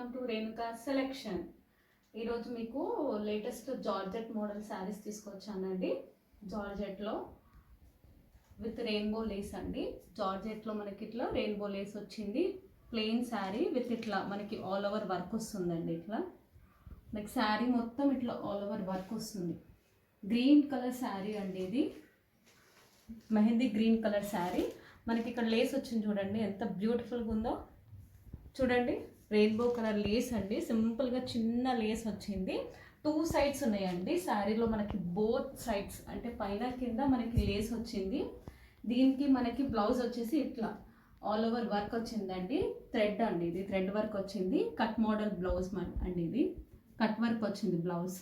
Welcome to Renuka selection. ఈరోజు మీకు latest georgette model saris తీసుకొచ్చానండి. జార్జెట్లో విత్ రెయిన్బో లేస్ అండి. జార్జెట్లో మనకి ఇట్లా రెయిన్బో లేస్ వచ్చింది. ప్లెయిన్ శారీ విత్ ఇట్లా మనకి ఆల్ ఓవర్ వర్క్ వస్తుందండి. ఇట్లా మనకి శారీ మొత్తం ఇట్లా ఆల్ ఓవర్ వర్క్ వస్తుంది. గ్రీన్ కలర్ శారీ అండి, ఇది మెహందీ గ్రీన్ కలర్ శారీ. మనకి ఇక్కడ లేస్ వచ్చింది చూడండి, ఎంత బ్యూటిఫుల్గా ఉందో చూడండి. రెయిన్బో కలర్ లేస్ అండి, సింపుల్గా చిన్న లేస్ వచ్చింది. 2 సైడ్స్ ఉన్నాయండి శారీలో, మనకి బోత్ సైడ్స్ అంటే పైన కింద మనకి లేస్ వచ్చింది. దీనికి మనకి బ్లౌజ్ వచ్చేసి ఇట్లా ఆల్ ఓవర్ వర్క్ వచ్చిందండి. థ్రెడ్ అండి, ఇది థ్రెడ్ వర్క్ వచ్చింది. కట్ మోడల్ బ్లౌజ్ అండి, ఇది కట్ వర్క్ వచ్చింది బ్లౌజ్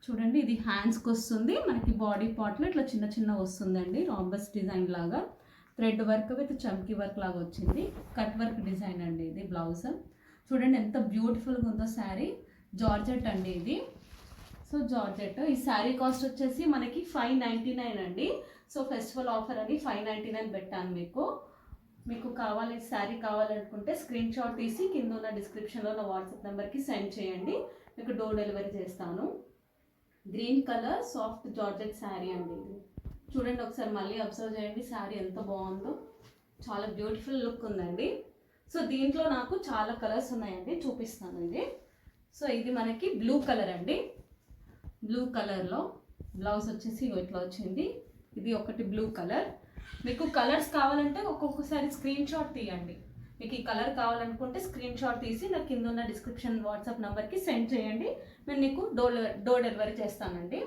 చూడండి. ఇది హ్యాండ్స్కి వస్తుంది. మనకి బాడీ పార్ట్లో ఇట్లా చిన్న చిన్న వస్తుందండి, రాంబస్ డిజైన్ లాగా. థ్రెడ్ వర్క్ విత్ చమ్కీ వర్క్ లాగా వచ్చింది. కట్ వర్క్ డిజైన్ అండి ఇది బ్లౌజ్. చూడండి ఎంత బ్యూటిఫుల్గా ఉందో శారీ. జార్జెట్ అండి ఇది. సో జార్జెట్ ఈ శారీ కాస్ట్ వచ్చేసి మనకి 599 అండి. సో ఫెస్టివల్ ఆఫర్ అని 599 పెట్టాను మీకు కావాలి శారీ కావాలనుకుంటే స్క్రీన్ షాట్ తీసి కింద ఉన్న డిస్క్రిప్షన్లో నా వాట్సాప్ నెంబర్కి సెండ్ చేయండి, మీకు డోర్ డెలివరీ చేస్తాను. Green colour soft georgette sari అండి ఇది. చూడండి ఒకసారి మళ్ళీ అబ్జర్వ్ చేయండి, శారీ ఎంత బాగుందో, చాలా బ్యూటిఫుల్ లుక్ ఉందండి. సో దీంట్లో నాకు చాలా కలర్స్ ఉన్నాయండి, చూపిస్తాను ఇది. సో ఇది మనకి బ్లూ కలర్ అండి. బ్లూ కలర్లో బ్లౌజ్ వచ్చేసి ఇట్లా వచ్చింది. ఇది ఒకటి బ్లూ కలర్. మీకు కలర్స్ కావాలంటే ఒక్కొక్కసారి స్క్రీన్ షాట్ తీయండి. మీకు ఈ కలర్ కావాలనుకుంటే స్క్రీన్ షాట్ తీసి నాకు కింద ఉన్న డిస్క్రిప్షన్ వాట్సాప్ నెంబర్కి సెండ్ చేయండి, నేను నీకు డోర్ డెలివరీ చేస్తానండి.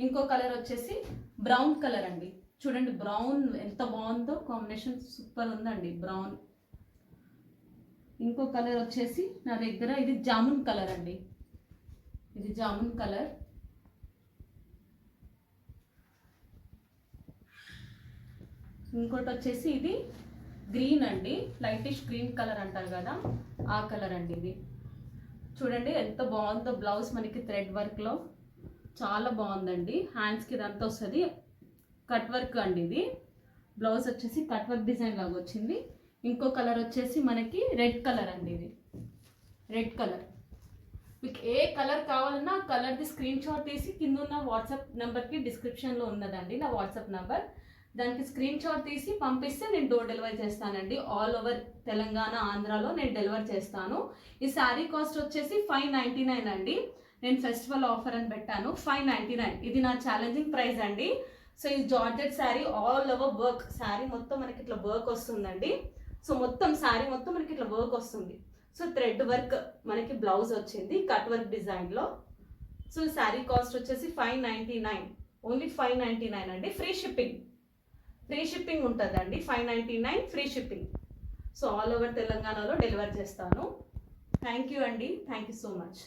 ఇంకో కలర్ వచ్చేసి బ్రౌన్ కలర్ అండి. చూడండి బ్రౌన్ ఎంత బాగుందో, కాంబినేషన్ సూపర్ ఉందండి బ్రౌన్. ఇంకో కలర్ వచ్చేసి నా దగ్గర ఇది జామున్ కలర్ అండి, ఇది జామున్ కలర్. ఇంకోటి వచ్చేసి ఇది గ్రీన్ అండి, లైటిష్ గ్రీన్ కలర్ అంటారు కదా, ఆ కలర్ అండి ఇది. చూడండి ఎంత బాగుందో బ్లౌజ్, మనకి థ్రెడ్ వర్క్లో చాలా బాగుందండి. హ్యాండ్స్కి ఇదంతా వస్తుంది, కట్ వర్క్ అండి ఇది. బ్లౌజ్ వచ్చేసి కట్ వర్క్ డిజైన్ లాగా వచ్చింది. ఇంకో కలర్ వచ్చేసి మనకి రెడ్ కలర్ అండి, ఇది రెడ్ కలర్. మీకు ఏ కలర్ కావాలన్నా ఆ కలర్ది స్క్రీన్ షాట్ తీసి కింద ఉన్న వాట్సాప్ నెంబర్కి డిస్క్రిప్షన్లో ఉన్నదండి నా వాట్సాప్ నెంబర్, దానికి స్క్రీన్ షాట్ తీసి పంపిస్తే నేను డోర్ డెలివరీ చేస్తానండి. ఆల్ ఓవర్ తెలంగాణ, ఆంధ్రాలో నేను డెలివర్ చేస్తాను. ఈ శారీ కాస్ట్ వచ్చేసి 599 అండి. నేను ఫెస్టివల్ ఆఫర్ అని పెట్టాను 599. ఇది నా ఛాలెంజింగ్ ప్రైస్ అండి. సో ఈ georgette sari all over work, sari మొత్తం మనకి ఇట్లా వర్క్ వస్తుందండి. సో మొత్తం శారీ మొత్తం మనకి ఇట్లా వర్క్ వస్తుంది. సో థ్రెడ్ వర్క్ మనకి బ్లౌజ్ వచ్చింది కట్ వర్క్ డిజైన్లో. సో శారీ కాస్ట్ వచ్చేసి 599, ఓన్లీ 599 అండి. ఫ్రీ షిప్పింగ్ ఉంటుందండి. 599 free shipping. So all over తెలంగాణలో డెలివర్ చేస్తాను. థ్యాంక్ యూ అండి, థ్యాంక్ యూ సో మచ్.